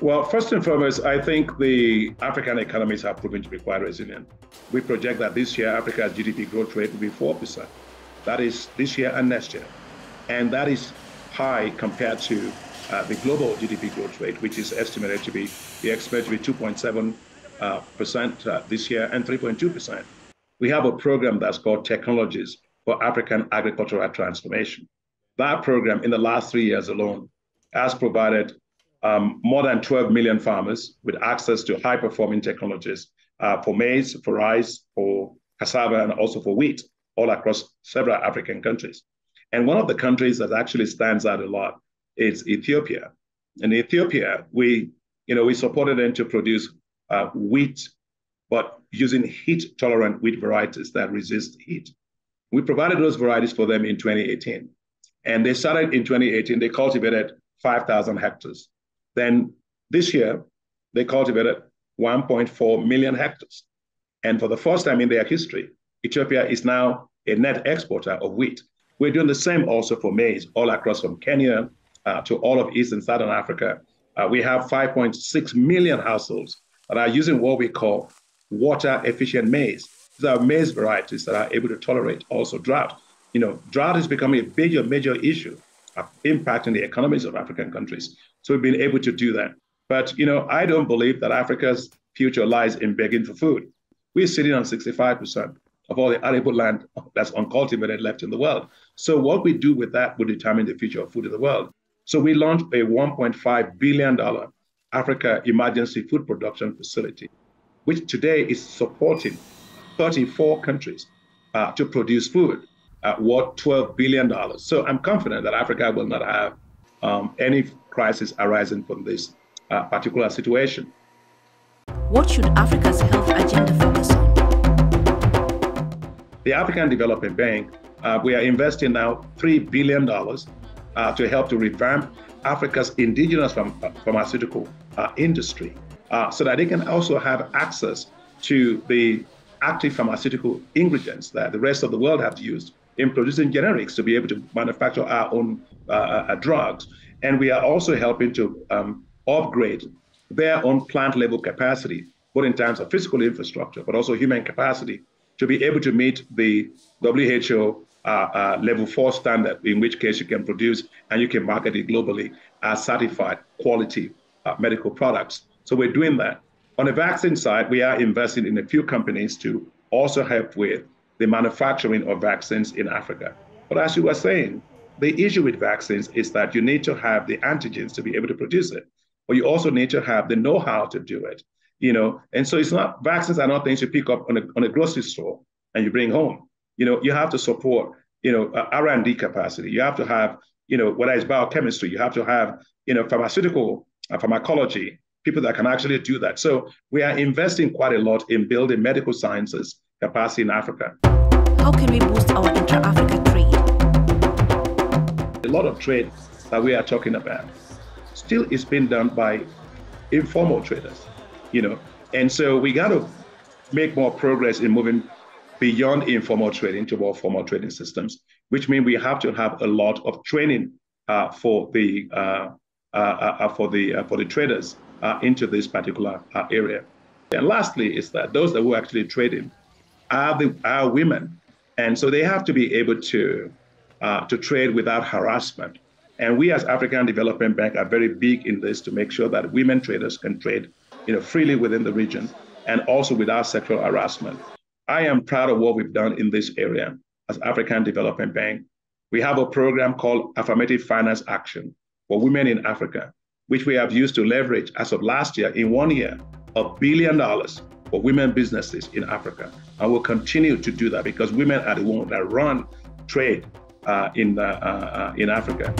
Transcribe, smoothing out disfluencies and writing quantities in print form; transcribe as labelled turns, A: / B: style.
A: Well, first and foremost, I think the African economies have proven to be quite resilient. We project that this year, Africa's GDP growth rate will be 4%. That is this year and next year. And that is high compared to the global GDP growth rate, which is estimated to be, we expect to be 2.7% this year and 3.2%. We have a program that's called Technologies for African Agricultural Transformation. That program in the last 3 years alone has provided more than 12 million farmers with access to high-performing technologies for maize, for rice, for cassava, and also for wheat, all across several African countries. And one of the countries that actually stands out a lot is Ethiopia. In Ethiopia, we supported them to produce wheat, but using heat-tolerant wheat varieties that resist heat. We provided those varieties for them in 2018. And they started in 2018, they cultivated 5,000 hectares. Then this year, they cultivated 1.4 million hectares. And for the first time in their history, Ethiopia is now a net exporter of wheat. We're doing the same also for maize, all across from Kenya to all of East and Southern Africa. We have 5.6 million households that are using what we call water-efficient maize. These are maize varieties that are able to tolerate also drought. Drought is becoming a major issue impacting the economies of African countries. So we've been able to do that. But, I don't believe that Africa's future lies in begging for food. We're sitting on 65% of all the arable land that's uncultivated left in the world. So what we do with that will determine the future of food in the world. So we launched a $1.5 billion Africa Emergency Food Production Facility, which today is supporting 34 countries to produce food worth $12 billion. So I'm confident that Africa will not have any crisis arising from this particular situation.
B: What should Africa's health agenda focus on?
A: The African Development Bank, we are investing now $3 billion to help to revamp Africa's indigenous pharmaceutical industry so that they can also have access to the active pharmaceutical ingredients that the rest of the world have used in producing generics to be able to manufacture our own drugs. And we are also helping to upgrade their own plant level capacity, both in terms of physical infrastructure, but also human capacity to be able to meet the WHO level 4 standard, in which case you can produce and you can market it globally as certified quality medical products. So we're doing that. On the vaccine side, we are investing in a few companies to also help with the manufacturing of vaccines in Africa. But as you were saying, the issue with vaccines is that you need to have the antigens to be able to produce it, but you also need to have the know-how to do it. And so vaccines are not things you pick up on a grocery store and you bring home. You have to support, R&D capacity. You have to have, whether it's biochemistry, you have to have, pharmacology, people that can actually do that. So we are investing quite a lot in building medical sciences capacity in Africa.
B: How can we boost our intra-Africa trade?
A: A lot of trade that we are talking about still is being done by informal traders, and so we got to make more progress in moving beyond informal trading to more formal trading systems, which means we have to have a lot of training for the traders into this particular area. And lastly, is that those that were actually trading are women, and so they have to be able to trade without harassment. And we as African Development Bank are very big in this to make sure that women traders can trade freely within the region and also without sexual harassment. I am proud of what we've done in this area as African Development Bank. We have a program called Affirmative Finance Action for Women in Africa, which we have used to leverage as of last year, in 1 year, $1 billion for women businesses in Africa. And we'll continue to do that because women are the ones that run trade in Africa.